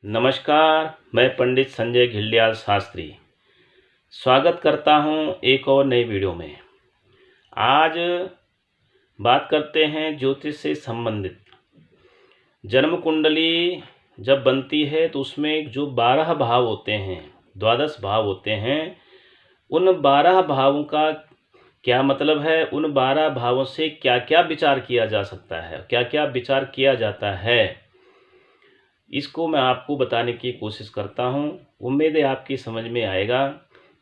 नमस्कार, मैं पंडित संजय घिल्डियाल शास्त्री स्वागत करता हूं एक और नई वीडियो में। आज बात करते हैं ज्योतिष से संबंधित। जन्म कुंडली जब बनती है तो उसमें जो 12 भाव होते हैं, द्वादश भाव होते हैं, उन 12 भावों का क्या मतलब है, उन 12 भावों से क्या क्या विचार किया जा सकता है, क्या क्या विचार किया जाता है, इसको मैं आपको बताने की कोशिश करता हूं। उम्मीद है आपकी समझ में आएगा।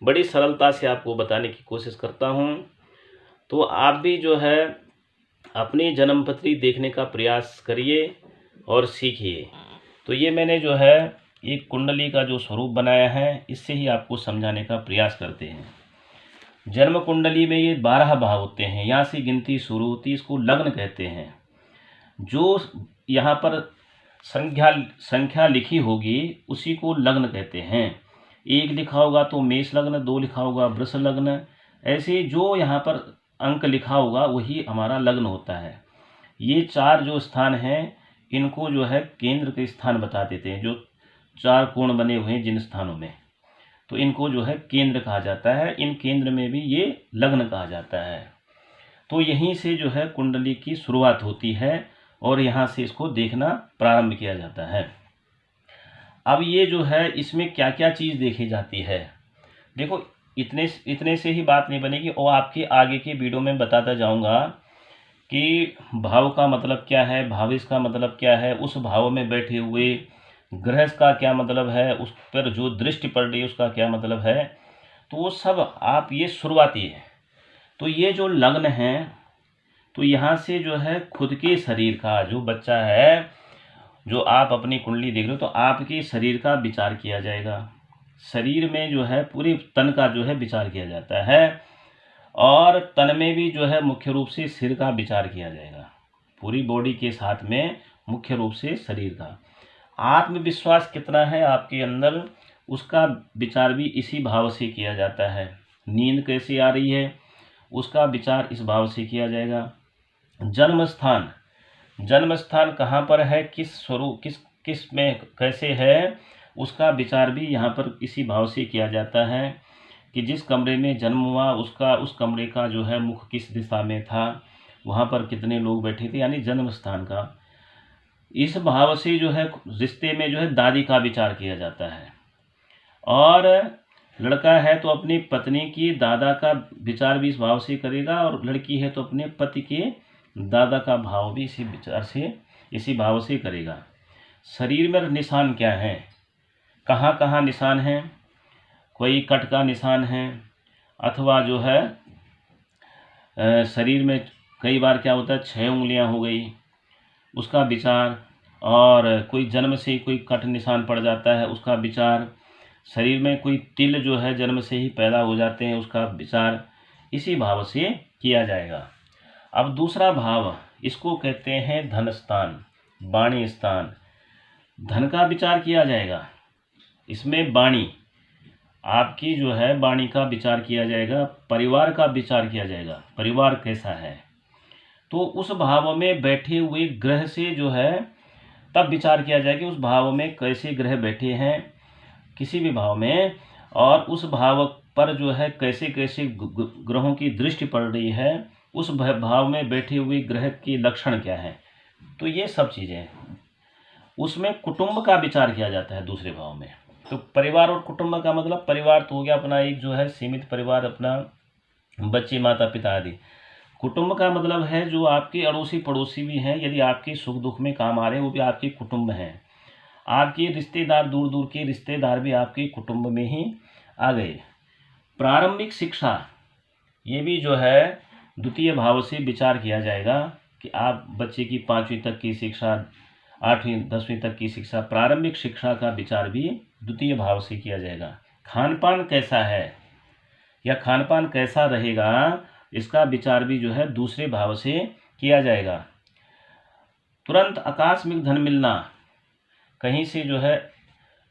बड़ी सरलता से आपको बताने की कोशिश करता हूं, तो आप भी जो है अपनी जन्मपत्री देखने का प्रयास करिए और सीखिए। तो ये मैंने जो है एक कुंडली का जो स्वरूप बनाया है, इससे ही आपको समझाने का प्रयास करते हैं। जन्म कुंडली में ये 12 भाव होते हैं, यहाँ से गिनती शुरू होती है। इसको लग्न कहते हैं। जो यहाँ पर संख्या लिखी होगी उसी को लग्न कहते हैं। 1 लिखा होगा तो मेष लग्न, 2 लिखा होगा वृष लग्न, ऐसे जो यहाँ पर अंक लिखा होगा वही हमारा लग्न होता है। ये 4 जो स्थान हैं, इनको जो है केंद्र के स्थान बता देते हैं। जो 4 कोण बने हुए हैं जिन स्थानों में, तो इनको जो है केंद्र कहा जाता है। इन केंद्र में भी ये लग्न कहा जाता है। तो यहीं से जो है कुंडली की शुरुआत होती है और यहाँ से इसको देखना प्रारंभ किया जाता है। अब ये जो है इसमें क्या क्या चीज़ देखी जाती है, देखो इतने से ही बात नहीं बनेगी, और आपके आगे की वीडियो में बताता जाऊंगा कि भाव का मतलब क्या है, भाविश का मतलब क्या है, उस भाव में बैठे हुए ग्रह का क्या मतलब है, उस पर जो दृष्टि पड़ रही है उसका क्या मतलब है। तो वो सब आप ये शुरुआती है। तो ये जो लग्न है, तो यहाँ से जो है खुद के शरीर का जो बच्चा है, जो आप अपनी कुंडली देख रहे हो, तो आपके शरीर का विचार किया जाएगा। शरीर में जो है पूरे तन का जो है विचार किया जाता है, और तन में भी जो है मुख्य रूप से सिर का विचार किया जाएगा। पूरी बॉडी के साथ में मुख्य रूप से शरीर का आत्मविश्वास कितना है आपके अंदर, उसका विचार भी इसी भाव से किया जाता है। नींद कैसी आ रही है, उसका विचार इस भाव से किया जाएगा। जन्म स्थान कहाँ पर है, किस स्वरूप किस में कैसे है, उसका विचार भी यहाँ पर इसी भाव से किया जाता है कि जिस कमरे में जन्म हुआ उस कमरे का जो है मुख किस दिशा में था, वहाँ पर कितने लोग बैठे थे, यानी जन्म स्थान का। इस भाव से जो है रिश्ते में जो है दादी का विचार किया जाता है, और लड़का है तो अपनी पत्नी की दादा का विचार भी इस भाव से करेगा, और लड़की है तो अपने पति के दादा का भाव भी इसी विचार से इसी भाव से करेगा। शरीर में निशान क्या है, कहाँ कहाँ निशान है, कोई कट का निशान है, अथवा जो है शरीर में कई बार क्या होता है 6 उंगलियां हो गई, उसका विचार, और कोई जन्म से कोई कट निशान पड़ जाता है उसका विचार, शरीर में कोई तिल जो है जन्म से ही पैदा हो जाते हैं उसका विचार, इसी भाव से किया जाएगा। अब दूसरा भाव, इसको कहते हैं धन स्थान, वाणी स्थान। धन का विचार किया जाएगा। इसमें वाणी, आपकी जो है वाणी का विचार किया जाएगा। परिवार का विचार किया जाएगा, परिवार कैसा है, तो उस भाव में बैठे हुए ग्रह से जो है तब विचार किया जाएगा कि उस भाव में कैसे ग्रह बैठे हैं किसी भी भाव में, और उस भाव पर जो है कैसे कैसे ग्रहों की दृष्टि पड़ रही है, उस भाव में बैठे हुए ग्रह के लक्षण क्या है। तो ये सब चीज़ें, उसमें कुटुंब का विचार किया जाता है दूसरे भाव में। तो परिवार और कुटुंब का मतलब, परिवार तो हो गया अपना एक जो है सीमित परिवार, अपना बच्चे माता पिता आदि। कुटुंब का मतलब है जो आपके अड़ोसी पड़ोसी भी हैं, यदि आपके सुख दुख में काम आ रहे हैं, वो भी आपके कुटुंब हैं। आपके रिश्तेदार, दूर दूर के रिश्तेदार भी आपके कुटुंब में ही आ गए। प्रारंभिक शिक्षा, ये भी जो है द्वितीय भाव से विचार किया जाएगा कि आप बच्चे की 5वीं तक की शिक्षा, 8वीं 10वीं तक की शिक्षा, प्रारंभिक शिक्षा का विचार भी द्वितीय भाव से किया जाएगा। खान पान कैसा है या खान पान कैसा रहेगा, इसका विचार भी जो है दूसरे भाव से किया जाएगा। तुरंत आकस्मिक धन मिलना, कहीं से जो है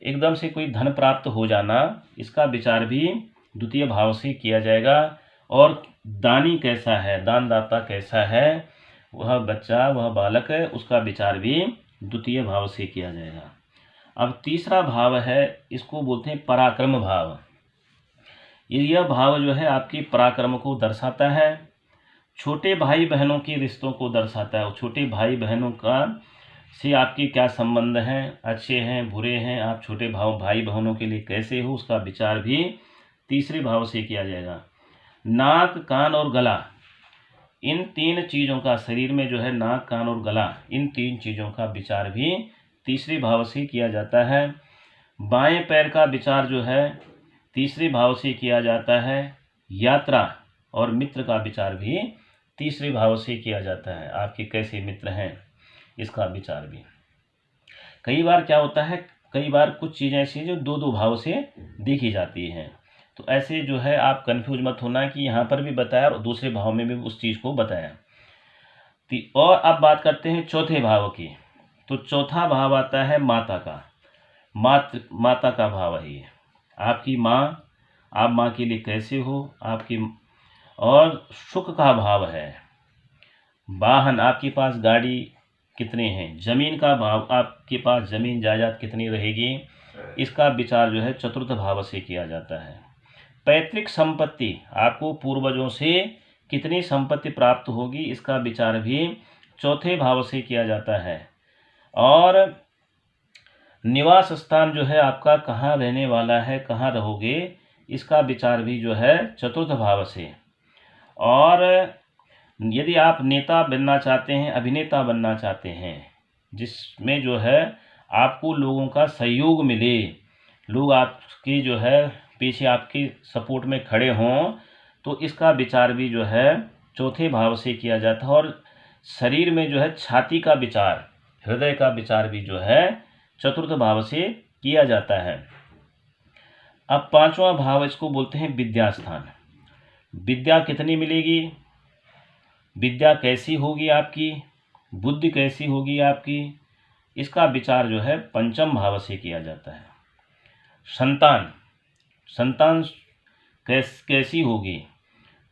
एकदम से कोई धन प्राप्त हो जाना, इसका विचार भी द्वितीय भाव से किया जाएगा। और दानी कैसा है, दानदाता कैसा है, वह बच्चा, वह बालक है, उसका विचार भी द्वितीय भाव से किया जाएगा। अब तीसरा भाव है, इसको बोलते हैं पराक्रम भाव। यह भाव जो है आपकी पराक्रम को दर्शाता है, छोटे भाई बहनों के रिश्तों को दर्शाता है। और छोटे भाई बहनों का से आपकी क्या संबंध हैं, अच्छे हैं बुरे हैं, आप छोटे भाई बहनों के लिए कैसे हो, उसका विचार भी तीसरे भाव से किया जाएगा। नाक, कान और गला, इन तीन चीज़ों का, शरीर में जो है नाक, कान और गला, इन तीन चीज़ों का विचार भी तीसरे भाव से किया जाता है। बाएं पैर का विचार जो है तीसरे भाव से किया जाता है। यात्रा और मित्र का विचार भी तीसरे भाव से किया जाता है। आपके कैसे मित्र हैं, इसका विचार भी। कई बार क्या होता है, कई बार कुछ चीज़ें ऐसी जो दो दो भाव से देखी जाती हैं, तो ऐसे जो है आप कंफ्यूज मत होना कि यहाँ पर भी बताया और दूसरे भाव में भी उस चीज़ को बताया। और अब बात करते हैं चौथे भाव की। तो चौथा भाव आता है माता का। माता का भाव है ये। आपकी माँ, आप माँ के लिए कैसे हो, आपकी। और सुख का भाव है। वाहन, आपके पास गाड़ी कितने हैं। जमीन का भाव, आपके पास जमीन जायदाद कितनी रहेगी, इसका विचार जो है चतुर्थ भाव से किया जाता है। पैतृक संपत्ति, आपको पूर्वजों से कितनी संपत्ति प्राप्त होगी, इसका विचार भी चौथे भाव से किया जाता है। और निवास स्थान जो है आपका, कहाँ रहने वाला है, कहाँ रहोगे, इसका विचार भी जो है चतुर्थ भाव से। और यदि आप नेता बनना चाहते हैं, अभिनेता बनना चाहते हैं, जिसमें जो है आपको लोगों का सहयोग मिले, लोग आपकी जो है पीछे आपकी सपोर्ट में खड़े हों, तो इसका विचार भी जो है चौथे भाव से किया जाता है। और शरीर में जो है छाती का विचार, हृदय का विचार भी जो है चतुर्थ भाव से किया जाता है। अब पांचवा भाव, इसको बोलते हैं विद्या स्थान। विद्या कितनी मिलेगी, विद्या कैसी होगी आपकी, बुद्धि कैसी होगी आपकी, इसका विचार जो है पंचम भाव से किया जाता है। संतान कैसी होगी,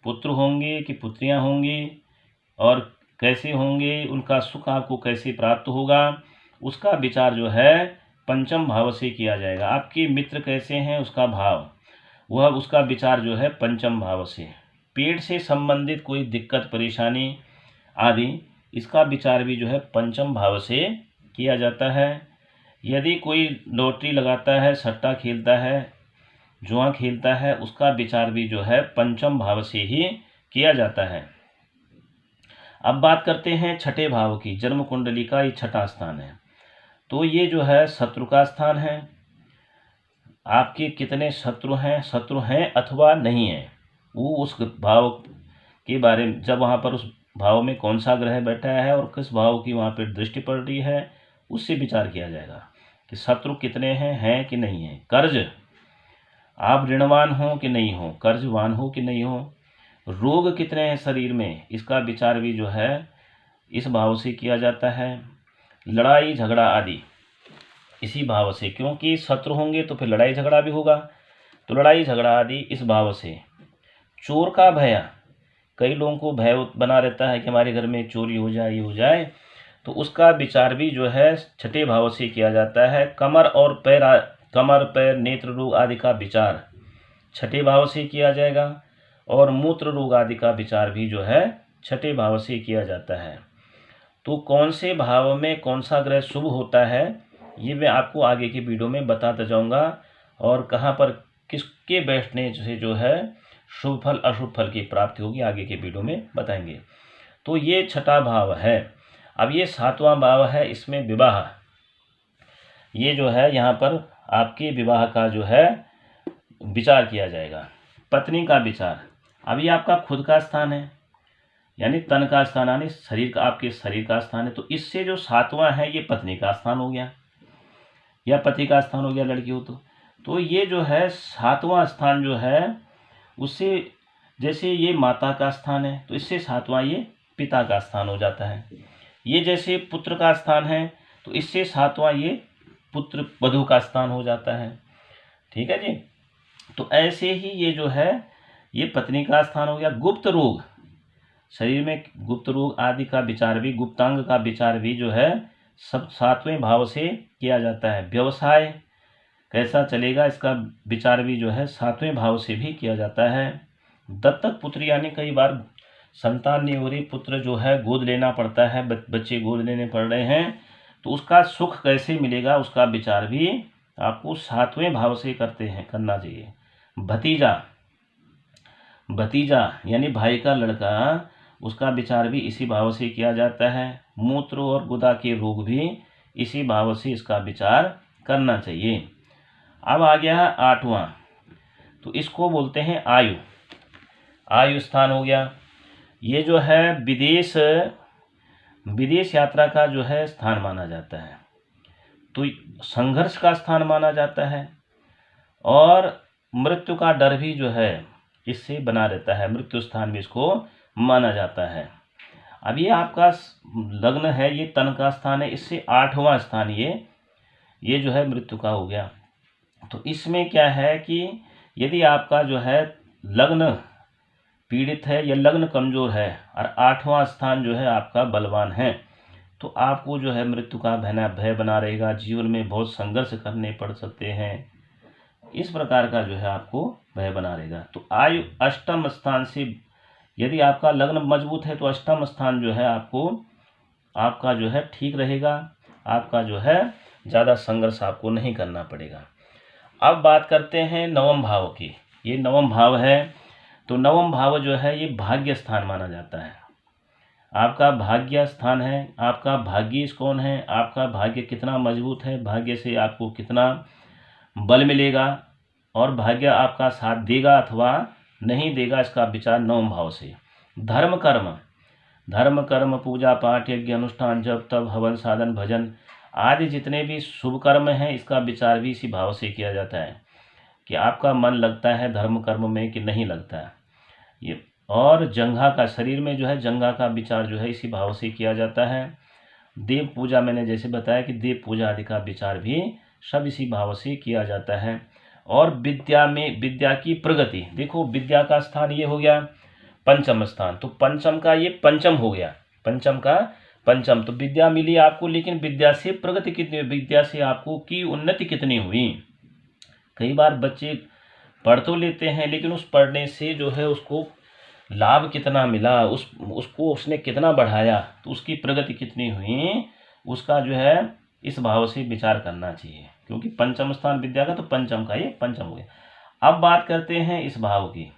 पुत्र होंगे कि पुत्रियां होंगी, और कैसे होंगे, उनका सुख आपको कैसे प्राप्त होगा, उसका विचार जो है पंचम भाव से किया जाएगा। आपके मित्र कैसे हैं, उसका भाव, वह उसका विचार जो है पंचम भाव से। पेट से संबंधित कोई दिक्कत परेशानी आदि, इसका विचार भी जो है पंचम भाव से किया जाता है। यदि कोई लॉटरी लगाता है, सट्टा खेलता है, जुआ खेलता है, उसका विचार भी जो है पंचम भाव से ही किया जाता है। अब बात करते हैं छठे भाव की। जन्म कुंडली का ये छठा स्थान है। तो ये जो है शत्रु का स्थान है। आपके कितने शत्रु हैं अथवा नहीं हैं, वो उस भाव के बारे में, जब वहाँ पर उस भाव में कौन सा ग्रह बैठा है और किस भाव की वहाँ पर दृष्टि पड़ रही है, उससे विचार किया जाएगा कि शत्रु कितने हैं कि नहीं हैं। कर्ज, आप ऋणवान हो कि नहीं हो, कर्जवान हो कि नहीं हो। रोग कितने हैं शरीर में, इसका विचार भी जो है इस भाव से किया जाता है। लड़ाई झगड़ा आदि इसी भाव से, क्योंकि शत्रु होंगे तो फिर लड़ाई झगड़ा भी होगा, तो लड़ाई झगड़ा आदि इस भाव से। चोर का भय, कई लोगों को भय बना रहता है कि हमारे घर में चोरी हो जाए, ये हो जाए, तो उसका विचार भी जो है छठे भाव से किया जाता है। कमर पैर नेत्र रोग आदि का विचार छठे भाव से किया जाएगा। और मूत्र रोग आदि का विचार भी जो है छठे भाव से किया जाता है। तो कौन से भाव में कौन सा ग्रह शुभ होता है, ये मैं आपको आगे की वीडियो में बताता जाऊंगा, और कहाँ पर किसके बैठने से जो है शुभ फल अशुभ फल की प्राप्ति होगी, आगे के वीडियो में बताएंगे। तो ये छठा भाव है। अब ये सातवां भाव है, इसमें विवाह, ये जो है यहाँ पर आपके विवाह का जो है विचार किया जाएगा। पत्नी का विचार, अभी आपका खुद का स्थान है, यानी तन का स्थान, यानी शरीर का, आपके शरीर का स्थान है, तो इससे जो सातवां है ये पत्नी का स्थान हो गया या पति का स्थान हो गया, लड़की हो तो ये जो है सातवां स्थान जो है उससे, जैसे ये माता का स्थान है तो इससे सातवां ये पिता का स्थान हो जाता है। ये जैसे पुत्र का स्थान है तो इससे सातवां ये पुत्र वधू का स्थान हो जाता है। ठीक है जी। तो ऐसे ही ये जो है ये पत्नी का स्थान हो गया। गुप्त रोग, शरीर में गुप्त रोग आदि का विचार भी, गुप्तांग का विचार भी जो है सब सातवें भाव से किया जाता है। व्यवसाय कैसा चलेगा इसका विचार भी जो है सातवें भाव से भी किया जाता है। दत्तक पुत्र यानी कई बार संतान नहीं हो रही, पुत्र जो है गोद लेना पड़ता है, बच्चे गोद लेने पड़ रहे हैं, तो उसका सुख कैसे मिलेगा उसका विचार भी आपको सातवें भाव से करना चाहिए। भतीजा, भतीजा यानी भाई का लड़का, उसका विचार भी इसी भाव से किया जाता है। मूत्र और गुदा के रोग भी इसी भाव से इसका विचार करना चाहिए। अब आ गया 8वां, तो इसको बोलते हैं आयु। आयु स्थान हो गया, ये जो है विदेश यात्रा का जो है स्थान माना जाता है, तो संघर्ष का स्थान माना जाता है, और मृत्यु का डर भी जो है इससे बना रहता है, मृत्यु स्थान भी इसको माना जाता है। अब ये आपका लग्न है, ये तन का स्थान है, इससे 8वां स्थान ये जो है मृत्यु का हो गया। तो इसमें क्या है कि यदि आपका जो है लग्न पीड़ित है या लग्न कमजोर है और 8वां स्थान जो है आपका बलवान है, तो आपको जो है मृत्यु का भय बना रहेगा, जीवन में बहुत संघर्ष करने पड़ सकते हैं, इस प्रकार का जो है आपको भय बना रहेगा। तो आयु अष्टम स्थान से, यदि आपका लग्न मजबूत है तो अष्टम स्थान जो है आपका जो है ठीक रहेगा, आपका जो है ज़्यादा संघर्ष आपको नहीं करना पड़ेगा। अब बात करते हैं नवम भाव की। ये नवम भाव है, तो नवम भाव जो है ये भाग्य स्थान माना जाता है। आपका भाग्य स्थान है, आपका भाग्येश कौन है, आपका भाग्य कितना मजबूत है, भाग्य से आपको कितना बल मिलेगा, और भाग्य आपका साथ देगा अथवा नहीं देगा, इसका विचार नवम भाव से। धर्म कर्म पूजा पाठ यज्ञ अनुष्ठान जप तप हवन साधन भजन आदि जितने भी शुभ कर्म हैं, इसका विचार भी इसी भाव से किया जाता है कि आपका मन लगता है धर्म कर्म में कि नहीं लगता है ये। और जंघा का, शरीर में जो है जंघा का विचार जो है इसी भाव से किया जाता है। देव पूजा, मैंने जैसे बताया कि देव पूजा आदि का विचार भी सब इसी भाव से किया जाता है। और विद्या की प्रगति, देखो विद्या का स्थान ये हो गया पंचम स्थान, तो पंचम का ये पंचम हो गया, पंचम का पंचम, तो विद्या मिली आपको, लेकिन विद्या से प्रगति कितनी, विद्या से आपको की उन्नति कितनी हुई। कई बार बच्चे पढ़ तो लेते हैं, लेकिन उस पढ़ने से जो है उसको लाभ कितना मिला, उसको उसने कितना बढ़ाया, तो उसकी प्रगति कितनी हुई, उसका जो है इस भाव से विचार करना चाहिए, क्योंकि पंचम स्थान विद्या का, तो पंचम का ये पंचम हो गया। अब बात करते हैं इस भाव की,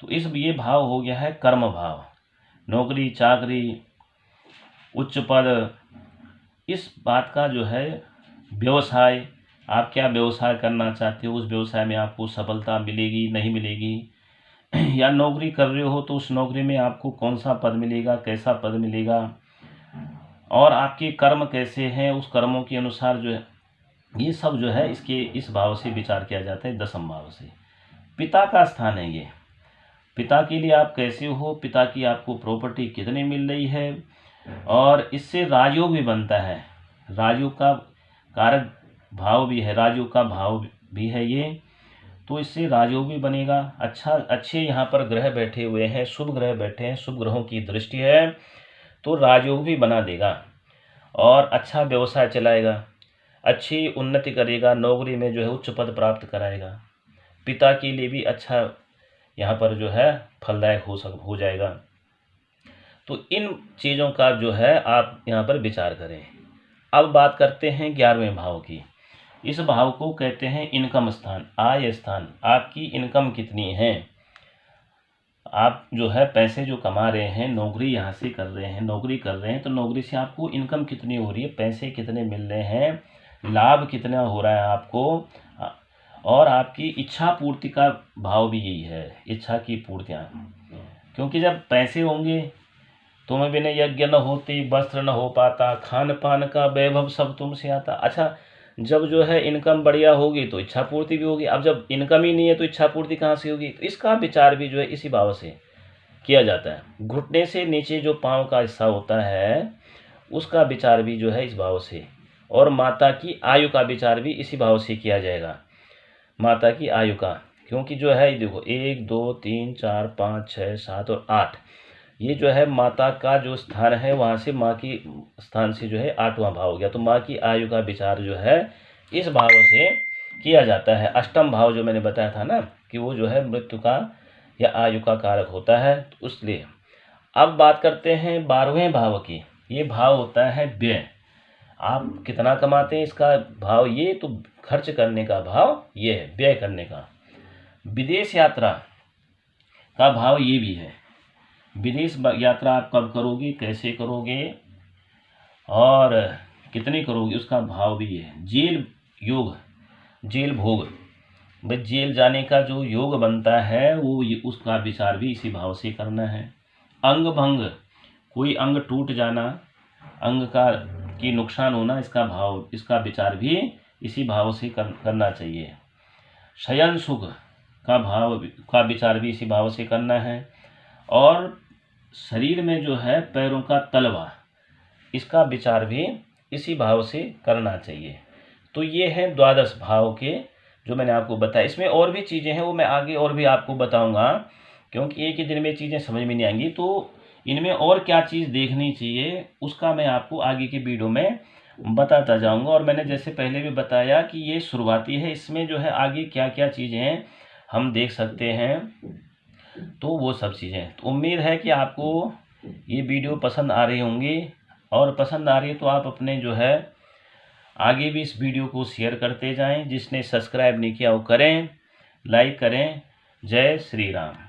तो ये भाव हो गया है कर्म भाव, नौकरी चाकरी उच्च पद, इस बात का जो है व्यवसाय, आप क्या व्यवसाय करना चाहते हो, उस व्यवसाय में आपको सफलता मिलेगी नहीं मिलेगी, या नौकरी कर रहे हो तो उस नौकरी में आपको कौन सा पद मिलेगा, कैसा पद मिलेगा, और आपके कर्म कैसे हैं, उस कर्मों के अनुसार जो है ये सब जो है इस भाव से विचार किया जाता है, दसम भाव से। पिता का स्थान है ये, पिता के लिए आप कैसे हो, पिता की आपको प्रॉपर्टी कितनी मिल रही है, और इससे राजयोग भी बनता है, राजयोग का कारक भाव भी है, राजयोग का भाव भी है ये, तो इससे राजयोग भी बनेगा। अच्छे यहाँ पर ग्रह बैठे हुए हैं, शुभ ग्रह बैठे हैं, शुभ ग्रहों की दृष्टि है, तो राजयोग भी बना देगा, और अच्छा व्यवसाय चलाएगा, अच्छी उन्नति करेगा, नौकरी में जो है उच्च पद प्राप्त कराएगा, पिता के लिए भी अच्छा यहाँ पर जो है फलदायक हो जाएगा। तो इन चीज़ों का जो है आप यहाँ पर विचार करें। अब बात करते हैं 11वें भाव की। इस भाव को कहते हैं इनकम स्थान, आय स्थान। आपकी इनकम कितनी है, आप जो है पैसे जो कमा रहे हैं, नौकरी यहाँ से कर रहे हैं, नौकरी कर रहे हैं, तो नौकरी से आपको इनकम कितनी हो रही है, पैसे कितने मिल रहे हैं, लाभ कितना हो रहा है आपको, और आपकी इच्छा पूर्ति का भाव भी यही है, इच्छा की पूर्तियाँ। क्योंकि जब पैसे होंगे तुम्हें बिना यज्ञ न होती, वस्त्र न हो पाता, खान पान का वैभव सब तुमसे आता। अच्छा, जब जो है इनकम बढ़िया होगी तो इच्छा पूर्ति भी होगी, अब जब इनकम ही नहीं है तो इच्छा पूर्ति कहाँ से होगी, तो इसका विचार भी जो है इसी भाव से किया जाता है। घुटने से नीचे जो पाँव का हिस्सा होता है उसका विचार भी जो है इस भाव से, और माता की आयु का विचार भी इसी भाव से किया जाएगा, माता की आयु का। क्योंकि जो है देखो 1 2 3 4 5 6 7 और 8, ये जो है माता का जो स्थान है, वहाँ से माँ की स्थान से जो है 8वां भाव हो गया। तो माँ की आयु का विचार जो है इस भाव से किया जाता है। अष्टम भाव जो मैंने बताया था ना कि वो जो है मृत्यु का या आयु का कारक होता है, तो इसलिए अब बात करते हैं 12वें भाव की। ये भाव होता है व्यय। आप कितना कमाते हैं इसका भाव ये, तो खर्च करने का भाव ये है, व्यय करने का। विदेश यात्रा का भाव ये भी है। विदेश यात्रा आप कब करोगे, कैसे करोगे और कितनी करोगे, उसका भाव भी है। जेल योग, जेल भोग, भाई जेल जाने का जो योग बनता है वो उसका विचार भी इसी भाव से करना है। अंग भंग, कोई अंग टूट जाना, अंग का की नुकसान होना, इसका भाव, इसका विचार भी इसी भाव से करना चाहिए। शयन सुख का भाव का विचार भी इसी भाव से करना है। और शरीर में जो है पैरों का तलवा, इसका विचार भी इसी भाव से करना चाहिए। तो ये है 12 भाव के जो मैंने आपको बताया। इसमें और भी चीज़ें हैं, वो मैं आगे और भी आपको बताऊंगा, क्योंकि एक ही दिन में चीज़ें समझ में नहीं आएंगी। तो इनमें और क्या चीज़ देखनी चाहिए उसका मैं आपको आगे की वीडियो में बताता जाऊंगा। और मैंने जैसे पहले भी बताया कि ये शुरुआती है, इसमें जो है आगे क्या क्या चीज़ें हम देख सकते हैं, तो वो सब चीज़ें। तो उम्मीद है कि आपको ये वीडियो पसंद आ रही होंगी, और पसंद आ रही है तो आप अपने जो है आगे भी इस वीडियो को शेयर करते जाएं। जिसने सब्सक्राइब नहीं किया वो करें, लाइक करें। जय श्री राम।